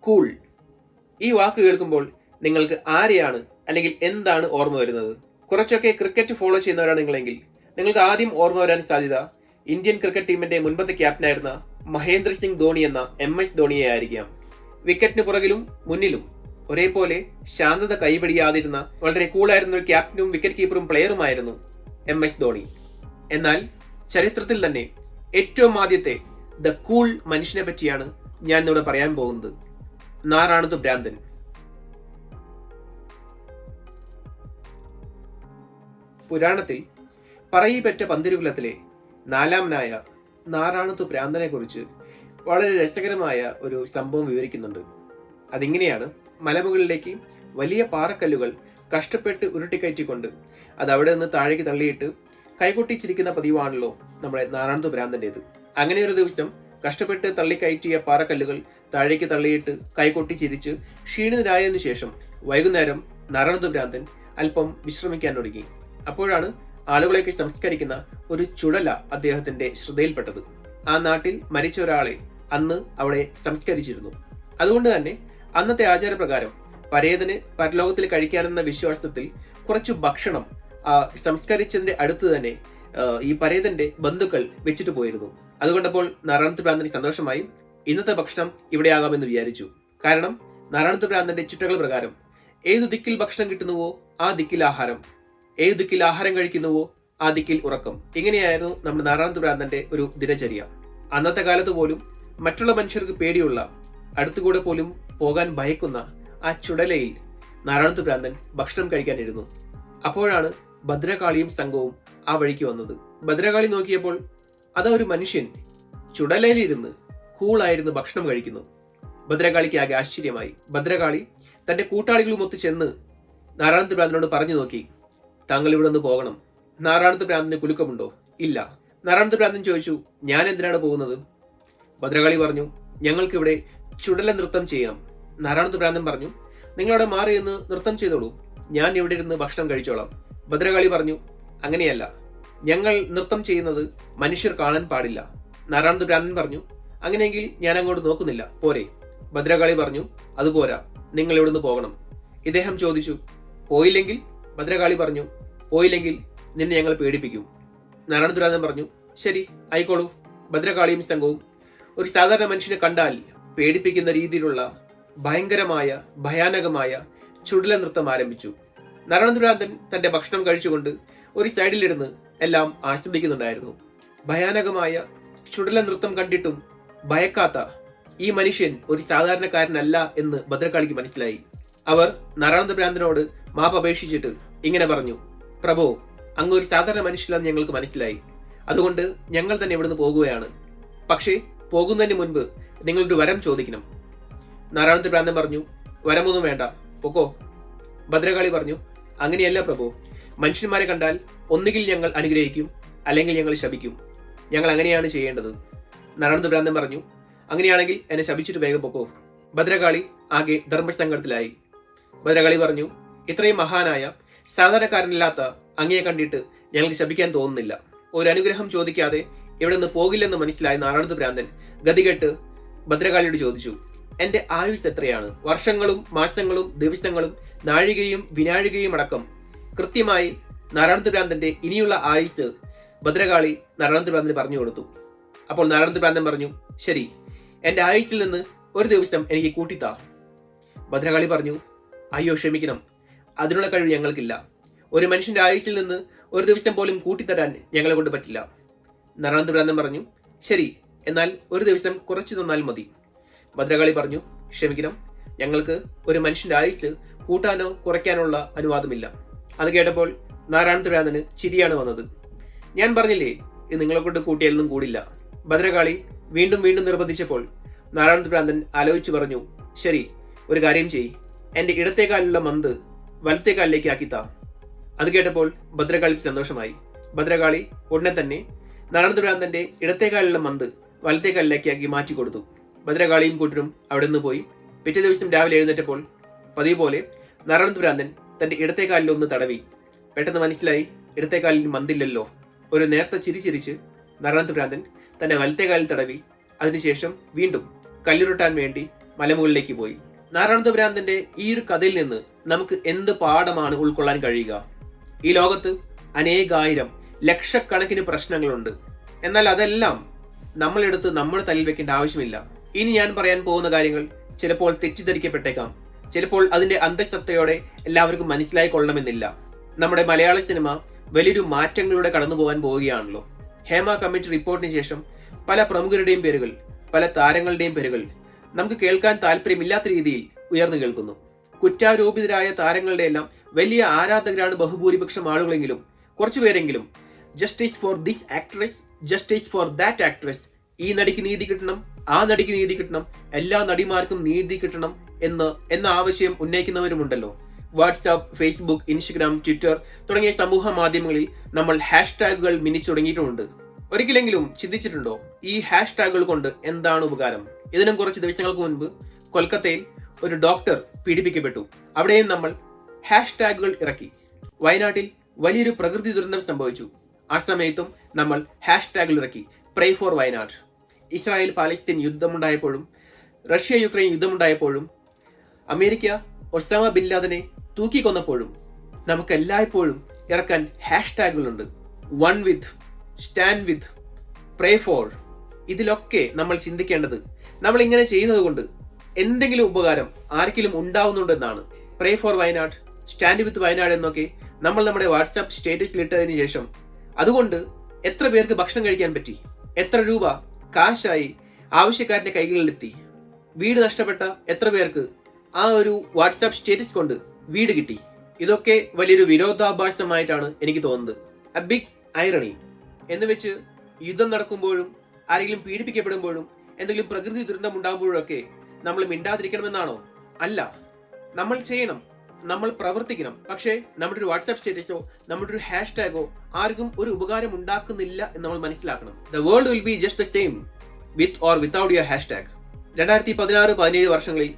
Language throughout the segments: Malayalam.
കൂൾ. ഈ വാക്ക് കേൾക്കുമ്പോൾ നിങ്ങൾക്ക് ആരെയാണ് അല്ലെങ്കിൽ എന്താണ് ഓർമ്മ വരുന്നത്? കുറച്ചൊക്കെ ക്രിക്കറ്റ് ഫോളോ ചെയ്യുന്നവരാണ് നിങ്ങളെങ്കിൽ നിങ്ങൾക്ക് ആദ്യം ഓർമ്മ വരാൻ സാധ്യത ഇന്ത്യൻ ക്രിക്കറ്റ് ടീമിന്റെ മുൻപത്തെ ക്യാപ്റ്റനായിരുന്ന മഹേന്ദ്ര സിംഗ് ധോണി എന്ന MS ധോണിയെ ആയിരിക്കാം. വിക്കറ്റിന് പുറകിലും മുന്നിലും ഒരേപോലെ ശാന്തത കൈപിടിയാതിരുന്ന വളരെ കൂളായിരുന്ന ഒരു ക്യാപ്റ്റനും വിക്കറ്റ് കീപ്പറും പ്ലെയറുമായിരുന്നു MS ധോണി. എന്നാൽ ചരിത്രത്തിൽ തന്നെ ഏറ്റവും ആദ്യത്തെ ദ കൂൾ മനുഷ്യനെ പറ്റിയാണ് ഞാൻ ഇവിടെ പറയാൻ പോകുന്നത്. നാറാണത്ത് ഭ്രാന്തൻ. പുരാണത്തിൽ പറയിപ്പറ്റ പന്തിരുകുലത്തിലെ നാലാമനായ നാറാണത്ത് ഭ്രാന്തനെ കുറിച്ച് വളരെ രസകരമായ ഒരു സംഭവം വിവരിക്കുന്നുണ്ട്. അതിങ്ങനെയാണ്: മലമുകളിലേക്ക് വലിയ പാറക്കല്ലുകൾ കഷ്ടപ്പെട്ട് ഉരുട്ടിക്കയറ്റിക്കൊണ്ട് അത് അവിടെ നിന്ന് താഴേക്ക് തള്ളിയിട്ട് കൈകൊട്ടിച്ചിരിക്കുന്ന പതിവാണല്ലോ നമ്മുടെ നാറാണത്ത് ഭ്രാന്തൻ്റെത്. അങ്ങനെ ഒരു ദിവസം കഷ്ടപ്പെട്ട് തള്ളിക്കയറ്റിയ പാറക്കല്ലുകൾ താഴേക്ക് തള്ളിയിട്ട് കൈകൊട്ടി ചിരിച്ച് ക്ഷീണിതരായതിനു ശേഷം വൈകുന്നേരം നാറാണത്ത് ഭ്രാന്തൻ അല്പം വിശ്രമിക്കാൻ തുടങ്ങി. അപ്പോഴാണ് ആളുകളെയൊക്കെ സംസ്കരിക്കുന്ന ഒരു ചുടല അദ്ദേഹത്തിന്റെ ശ്രദ്ധയിൽപ്പെട്ടത്. ആ നാട്ടിൽ മരിച്ച ഒരാളെ അന്ന് അവിടെ സംസ്കരിച്ചിരുന്നു. അതുകൊണ്ട് തന്നെ അന്നത്തെ ആചാരപ്രകാരം പരേതന് പരലോകത്തിൽ കഴിക്കാനെന്ന വിശ്വാസത്തിൽ കുറച്ച് ഭക്ഷണം ആ സംസ്കരിച്ചതിന്റെ അടുത്ത് തന്നെ ഈ പരേതന്റെ ബന്ധുക്കൾ വെച്ചിട്ട് പോയിരുന്നു. അതുകൊണ്ടപ്പോൾ നാറാണത്ത് ഭ്രാന്തന് സന്തോഷമായി ഇന്നത്തെ ഭക്ഷണം ഇവിടെയാകാമെന്ന് വിചാരിച്ചു. കാരണം നാറാണത്ത് ഭ്രാന്തന്റെ ചിട്ടകൾ പ്രകാരം ഏതു ദിക്കിൽ ഭക്ഷണം കിട്ടുന്നുവോ ആ ദിക്കിൽ ആഹാരം, ഏതു ദിക്കിൽ ആഹാരം കഴിക്കുന്നുവോ ആ ദിക്കിൽ ഉറക്കം. ഇങ്ങനെയായിരുന്നു നമ്മുടെ നാറാണത്ത് ഭ്രാന്തന്റെ ഒരു ദിനചര്യ. അന്നത്തെ കാലത്ത് പോലും മറ്റുള്ള മനുഷ്യർക്ക് പേടിയുള്ള, അടുത്തുകൂടെ പോലും പോകാൻ ഭയക്കുന്ന ആ ചുടലയിൽ നാറാണത്ത് ഭ്രാന്തൻ ഭക്ഷണം കഴിക്കാനിരുന്നു. അപ്പോഴാണ് ഭദ്രകാളിയും സംഘവും ആ വഴിക്ക് വന്നത്. ഭദ്രകാളി നോക്കിയപ്പോൾ അതാ ഒരു മനുഷ്യൻ ചുടലയിലിരുന്ന് കൂളായിരുന്നു ഭക്ഷണം കഴിക്കുന്നു. ഭദ്രകാളിക്ക് ആകെ ആശ്ചര്യമായി. ഭദ്രകാളി തന്റെ കൂട്ടാളികളുമൊത്ത് ചെന്ന് നാറാണത്ത് ഭ്രാന്തനോട് പറഞ്ഞു നോക്കി, താങ്കൾ ഇവിടെ നിന്ന് പോകണം. നാറാണത്ത് ഭ്രാന്തന് കുലുക്കമുണ്ടോ? ഇല്ല. നാറാണത്ത് ഭ്രാന്തൻ ചോദിച്ചു, ഞാൻ എന്തിനാണ് പോകുന്നത്? ഭദ്രകാളി പറഞ്ഞു, ഞങ്ങൾക്കിവിടെ ചുടല നൃത്തം ചെയ്യണം. നാറാണത്ത് ഭ്രാന്തൻ പറഞ്ഞു, നിങ്ങളവിടെ മാറി എന്ന് നൃത്തം ചെയ്തോളൂ, ഞാൻ ഇവിടെ ഇരുന്ന് ഭക്ഷണം കഴിച്ചോളാം. ഭദ്രകാളി പറഞ്ഞു, അങ്ങനെയല്ല, ഞങ്ങൾ നൃത്തം ചെയ്യുന്നത് മനുഷ്യർ കാണാൻ പാടില്ല. നാറാണത്ത് ഭ്രാന്തൻ പറഞ്ഞു, അങ്ങനെയെങ്കിൽ ഞാൻ അങ്ങോട്ട് നോക്കുന്നില്ല, പോരെ? ഭദ്രകാളി പറഞ്ഞു, അതുപോരാ, നിങ്ങൾ ഇവിടുന്ന് പോകണം. ഇദ്ദേഹം ചോദിച്ചു, പോയില്ലെങ്കിൽ? ഭദ്രകാളി പറഞ്ഞു, പോയില്ലെങ്കിൽ നിന്നെ ഞങ്ങൾ പേടിപ്പിക്കും. നാറാണത്ത് ഭ്രാന്തൻ പറഞ്ഞു, ശരി, ആയിക്കോളൂ. ഭദ്രകാളിയും സംഘവും ഒരു സാധാരണ മനുഷ്യനെ കണ്ടാൽ പേടിപ്പിക്കുന്ന രീതിയിലുള്ള ഭയങ്കരമായ ഭയാനകമായ ചുടല നൃത്തം ആരംഭിച്ചു. നാറാണത്ത് ഭ്രാന്തൻ തന്റെ ഭക്ഷണം കഴിച്ചുകൊണ്ട് ഒരു സൈഡിലിരുന്ന് എല്ലാം ആസ്വദിക്കുന്നുണ്ടായിരുന്നു. ഭയാനകമായ ചുടല നൃത്തം കണ്ടിട്ടും ഭയക്കാത്ത ഈ മനുഷ്യൻ ഒരു സാധാരണക്കാരനല്ല എന്ന് ഭദ്രകാളിക്ക് മനസ്സിലായി. അവർ നാറാണത്ത് ഭ്രാന്തനോട് മാപ്പ് അപേക്ഷിച്ചിട്ട് ഇങ്ങനെ പറഞ്ഞു, പ്രഭു, അങ്ങ് ഒരു സാധാരണ മനുഷ്യനാണെന്ന് ഞങ്ങൾക്ക് മനസ്സിലായി. അതുകൊണ്ട് ഞങ്ങൾ തന്നെ ഇവിടുന്ന് പോകുകയാണ്. പക്ഷേ പോകുന്നതിന് മുൻപ് നിങ്ങളുടെ വരം ചോദിക്കണം. നാറാണത്ത് ഭ്രാന്തൻ പറഞ്ഞു, വരമൊന്നും വേണ്ട, പൊക്കോ. ഭദ്രകാളി പറഞ്ഞു, അങ്ങനെയല്ല പ്രഭു, മനുഷ്യന്മാരെ കണ്ടാൽ ഒന്നുകിൽ ഞങ്ങൾ അനുഗ്രഹിക്കും, അല്ലെങ്കിൽ ഞങ്ങൾ ശപിക്കും. ഞങ്ങൾ അങ്ങനെയാണ് ചെയ്യേണ്ടത്. നാറാണത്ത് ഭ്രാന്തൻ പറഞ്ഞു, അങ്ങനെയാണെങ്കിൽ എന്നെ ശപിച്ചിട്ട് വേഗം പൊക്കോ. ഭദ്രകാളി ആകെ ധർമ്മസങ്കടത്തിലായി. ഭദ്രകാളി പറഞ്ഞു, ഇത്രയും മഹാനായ സാധാരണക്കാരനില്ലാത്ത അങ്ങയെ കണ്ടിട്ട് ഞങ്ങൾക്ക് ശപിക്കാൻ തോന്നുന്നില്ല. ഒരു അനുഗ്രഹം ചോദിക്കാതെ ഇവിടെ നിന്ന് പോകില്ലെന്ന് മനസ്സിലായ നാറാണത്ത് ഭ്രാന്തൻ ഗതികെട്ട് ഭദ്രകാളിയോട് ചോദിച്ചു, എന്റെ ആയുസ് എത്രയാണ്? വർഷങ്ങളും മാസങ്ങളും ദിവസങ്ങളും നാഴികയും വിനാഴികയും അടക്കം കൃത്യമായി നാറാണത്ത് ഭ്രാന്തന്റെ ഇനിയുള്ള ആയുസ് ഭദ്രകാളി നാറാണത്ത് ഭ്രാന്തന് പറഞ്ഞു കൊടുത്തു. അപ്പോൾ നാറാണത്ത് ഭ്രാന്തൻ പറഞ്ഞു, ശരി, എന്റെ ആയുസ്സിൽ നിന്ന് ഒരു ദിവസം എനിക്ക് കൂട്ടിത്താ. ഭദ്രകാളി പറഞ്ഞു, അയ്യോ ക്ഷമിക്കണം, അതിനുള്ള കഴിവ് ഞങ്ങൾക്കില്ല. ഒരു മനുഷ്യന്റെ ആയുസ്സിൽ നിന്ന് ഒരു ദിവസം പോലും കൂട്ടിത്തരാൻ ഞങ്ങളെ കൊണ്ട് പറ്റില്ല. നാറാണത്ത് ഭ്രാന്തൻ പറഞ്ഞു, ശരി, എന്നാൽ ഒരു ദിവസം കുറച്ചു തന്നാൽ മതി. ഭദ്രകാളി പറഞ്ഞു, ക്ഷമിക്കണം, ഞങ്ങൾക്ക് ഒരു മനുഷ്യന്റെ ആയുസ് കൂട്ടാനോ കുറയ്ക്കാനുള്ള അനുവാദമില്ല. അത് കേട്ടപ്പോൾ നാറാണത്ത് ഭ്രാന്തന് ചിരിയാണ് വന്നത്. ഞാൻ പറഞ്ഞില്ലേ, ഇത് നിങ്ങളെ കൊണ്ട് കൂട്ടിയാലൊന്നും കൂടില്ല. ഭദ്രകാളി വീണ്ടും വീണ്ടും നിർബന്ധിച്ചപ്പോൾ നാറാണത്ത് ഭ്രാന്തൻ ആലോചിച്ചു പറഞ്ഞു, ശരി, ഒരു കാര്യം ചെയ്യ്, എന്റെ ഇടത്തേക്കാലുള്ള മന്ത് വലത്തേക്കാലിലേക്ക് ആക്കിത്താ. അത് കേട്ടപ്പോൾ ഭദ്രകാളിക്ക് സന്തോഷമായി. ഭദ്രകാളി ഉടനെ തന്നെ നാറാണത്ത് ഭ്രാന്തന്റെ ഇടത്തേക്കാലുള്ള മന്ത് വലത്തേക്കാലിലേക്ക് ആക്കി മാറ്റിക്കൊടുത്തു. ഭദ്രകാളിയും കൂട്ടരും അവിടെ നിന്ന് പോയി. പിറ്റേ ദിവസം രാവിലെ എഴുന്നേറ്റപ്പോൾ പതിവ് പോലെ നാറാണത്ത് ഭ്രാന്തൻ തന്റെ ഇടത്തേക്കാലിലൊന്ന് തടവി. പെട്ടെന്ന് മനസ്സിലായി, ഇടത്തേക്കാലിൽ മന്തില്ലല്ലോ. ഒരു നേർത്ത ചിരി ചിരിച്ച് നാറാണത്ത് ഭ്രാന്തൻ തന്റെ വലത്തേക്കാലിൽ തടവി. അതിനുശേഷം വീണ്ടും കല്ലുരുട്ടാൻ വേണ്ടി മലമുകളിലേക്ക് പോയി. നാരായണത്വ ഭ്രാന്തന്റെ ഈ ഒരു കഥയിൽ നിന്ന് നമുക്ക് എന്ത് പാഠമാണ് ഉൾക്കൊള്ളാൻ കഴിയുക? ഈ ലോകത്ത് അനേകായിരം ലക്ഷക്കണക്കിന് പ്രശ്നങ്ങളുണ്ട്. എന്നാൽ അതെല്ലാം നമ്മളെടുത്ത് നമ്മുടെ തലയിൽ വെക്കേണ്ട ആവശ്യമില്ല. ഇനി ഞാൻ പറയാൻ പോകുന്ന കാര്യങ്ങൾ ചിലപ്പോൾ തെറ്റിദ്ധരിക്കപ്പെട്ടേക്കാം. ചിലപ്പോൾ അതിന്റെ അന്തഃസത്തയോടെ എല്ലാവർക്കും മനസ്സിലായിക്കൊള്ളണമെന്നില്ല. നമ്മുടെ മലയാള സിനിമ വലിയൊരു മാറ്റങ്ങളുടെ കടന്നു പോകാൻ പോവുകയാണല്ലോ. ഹേമ കമ്മിറ്റി റിപ്പോർട്ടിന് ശേഷം പല പ്രമുഖരുടെയും പേരുകൾ, പല താരങ്ങളുടെയും പേരുകൾ നമുക്ക് കേൾക്കാൻ താല്പര്യമില്ലാത്ത രീതിയിൽ ഉയർന്നു കേൾക്കുന്നു. കുറ്റാരോപിതരായ താരങ്ങളുടെ എല്ലാം വലിയ ആരാധകരാണ് ബഹുഭൂരിപക്ഷം ആളുകളെങ്കിലും കുറച്ചുപേരെങ്കിലും justice for this actress, justice for that actress, ഈ നടിക്ക് നീതി കിട്ടണം, ആ നടിക്ക് നീതി കിട്ടണം, എല്ലാ നടിമാർക്കും നീതി കിട്ടണം എന്ന ആവശ്യം ഉന്നയിക്കുന്നവരുമുണ്ടല്ലോ. വാട്സ്ആപ്പ്, ഫേസ്ബുക്ക്, ഇൻസ്റ്റഗ്രാം, ട്വിറ്റർ തുടങ്ങിയ സമൂഹ മാധ്യമങ്ങളിൽ നമ്മൾ ഹാഷ്ടാഗുകൾ മിനിച്ചു തുടങ്ങിയിട്ടുമുണ്ട്. ഒരിക്കലെങ്കിലും ചിന്തിച്ചിട്ടുണ്ടോ ഈ ഹാഷ്ടാഗുകൾ കൊണ്ട് എന്താണ് ഉപകാരം? ഇതിനും കുറച്ച് ദിവസങ്ങൾക്ക് മുൻപ് കൊൽക്കത്തയിൽ ഒരു ഡോക്ടർ പീഡിപ്പിക്കപ്പെട്ടു. അവിടെയും നമ്മൾ ഹാഷ്ടാഗുകൾ ഇറക്കി. വയനാട്ടിൽ വലിയൊരു പ്രകൃതി ദുരന്തം സംഭവിച്ചു. ആ സമയത്തും നമ്മൾ ഹാഷ്ടാഗുകൾ ഇറക്കി. Pray for Wayanad. Israel Palestine യുദ്ധമുണ്ടായപ്പോഴും റഷ്യ യുക്രൈൻ യുദ്ധമുണ്ടായപ്പോഴും അമേരിക്ക ഒസാമ ബിൻ ലാദനെ തൂക്കിക്കൊന്നപ്പോഴും നമുക്ക് എല്ലായ്പ്പോഴും ഇറക്കാൻ ഹാഷ്ടാഗുകളുണ്ട്. One with, stand with, pray for. ഇതിലൊക്കെ നമ്മൾ ചിന്തിക്കേണ്ടത് നമ്മൾ ഇങ്ങനെ ചെയ്യുന്നത് കൊണ്ട് എന്തെങ്കിലും ഉപകാരം ആർക്കെങ്കിലും ഉണ്ടാവുന്നുണ്ടെന്നാണ്. Pray for Wayanad, stand with Wayanad എന്നൊക്കെ നമ്മൾ നമ്മുടെ വാട്സാപ്പ് സ്റ്റേറ്റസിൽ ഇട്ടതിന് ശേഷം അതുകൊണ്ട് എത്ര പേർക്ക് ഭക്ഷണം കഴിക്കാൻ പറ്റി? എത്ര രൂപ കാശായി ആവശ്യക്കാരന്റെ കൈകളിലെത്തി? വീട് നഷ്ടപ്പെട്ട എത്ര പേർക്ക് ആ ഒരു വാട്സാപ്പ് സ്റ്റേറ്റസ് കൊണ്ട് വീട് കിട്ടി? ഇതൊക്കെ വലിയൊരു വിരോധാഭാസമായിട്ടാണ് എനിക്ക് തോന്നുന്നത്. A big irony. എന്ന് വെച്ച് യുദ്ധം നടക്കുമ്പോഴും ആരെങ്കിലും പീഡിപ്പിക്കപ്പെടുമ്പോഴും എന്തെങ്കിലും പ്രകൃതി ദുരന്തം ഉണ്ടാകുമ്പോഴൊക്കെ നമ്മൾ മിണ്ടാതിരിക്കണമെന്നാണോ? അല്ല, നമ്മൾ ചെയ്യണം, നമ്മൾ പ്രവർത്തിക്കണം. പക്ഷേ നമ്മുടെ ഒരു വാട്സാപ്പ് സ്റ്റേറ്റസോ നമ്മുടെ ഒരു ഹാഷ്ടാഗോ ആർക്കും ഒരു ഉപകാരം ഉണ്ടാക്കുന്നില്ല എന്ന് നമ്മൾ മനസ്സിലാക്കണം. The world will be just the same with or without your hashtag. 2016-17 വർഷങ്ങളിൽ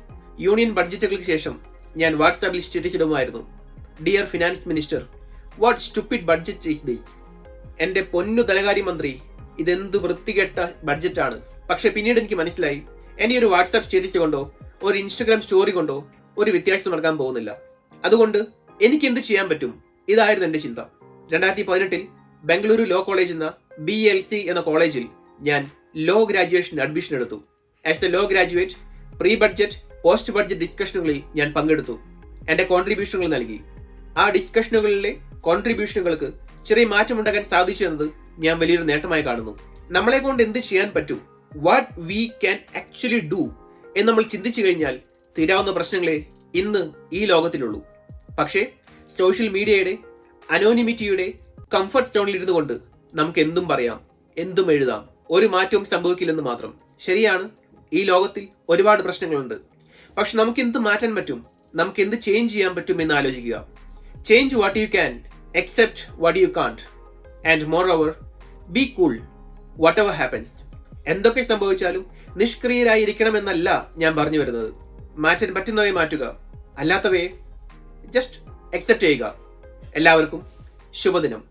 യൂണിയൻ ബഡ്ജറ്റുകൾക്ക് ശേഷം ഞാൻ വാട്സാപ്പിൽ സ്റ്റേറ്റസ് ഇടുമായിരുന്നു, dear finance minister, what stupid budget is this? എന്റെ പൊന്നു ധനകാര്യമന്ത്രി, ഇതെന്ത് വൃത്തികെട്ട ബഡ്ജറ്റാണ്. പക്ഷെ പിന്നീട് എനിക്ക് മനസ്സിലായി, എന്റെ ഒരു വാട്സാപ്പ് സ്റ്റേറ്റസ് കൊണ്ടോ ഒരു ഇൻസ്റ്റഗ്രാം സ്റ്റോറി കൊണ്ടോ ഒരു വ്യത്യാസം നടക്കാൻ പോകുന്നില്ല. അതുകൊണ്ട് എനിക്ക് എന്ത് ചെയ്യാൻ പറ്റും? ഇതായിരുന്നു എന്റെ ചിന്ത. 2018 ബംഗളൂരു ലോ കോളേജ് എന്ന BLC എന്ന കോളേജിൽ ഞാൻ ലോ ഗ്രാജുവേഷൻ അഡ്മിഷൻ എടുത്തു. As a law graduate pre budget, post budget ഡിസ്കഷനുകളിൽ ഞാൻ പങ്കെടുത്തു. എന്റെ കോൺട്രിബ്യൂഷനുകൾ നൽകി. ആ ഡിസ്കഷനുകളിലെ കോൺട്രിബ്യൂഷനുകൾക്ക് ചെറിയ മാറ്റമുണ്ടാക്കാൻ സാധിച്ചു എന്നത് ഞാൻ വലിയൊരു നേട്ടമായി കാണുന്നു. നമ്മളെ കൊണ്ട് എന്ത് ചെയ്യാൻ പറ്റും, what we can actually do എന്ന് നമ്മൾ ചിന്തിച്ചു കഴിഞ്ഞാൽ തീരാവുന്ന പ്രശ്നങ്ങളെ ഇന്ന് ഈ ലോകത്തിലുള്ളൂ. പക്ഷേ സോഷ്യൽ മീഡിയയുടെ അനോണിമിറ്റിയുടെ കംഫർട്ട് സോണിൽ ഇരുന്നു കൊണ്ട് നമുക്ക് എന്തും പറയാം, എന്തും എഴുതാം, ഒരു മാറ്റവും സംഭവിക്കില്ലെന്ന് മാത്രം. ശരിയാണ്, ഈ ലോകത്തിൽ ഒരുപാട് പ്രശ്നങ്ങളുണ്ട്. പക്ഷെ നമുക്ക് എന്ത് മാറ്റാൻ പറ്റും, നമുക്ക് എന്ത് ചേഞ്ച് ചെയ്യാൻ പറ്റും എന്ന് ആലോചിക്കുക. Change what you can, accept what you can't, and moreover be cool whatever happens. എന്തൊക്കെ സംഭവിച്ചാലും നിഷ്ക്രിയരായിരിക്കണമെന്നല്ല ഞാൻ പറഞ്ഞു വരുന്നത്. മാറ്റാൻ പറ്റുന്നവയെ മാറ്റുക, അല്ലാത്തവയെ ജസ്റ്റ് അക്സെപ്റ്റ് ചെയ്യുക. എല്ലാവർക്കും ശുഭദിനം.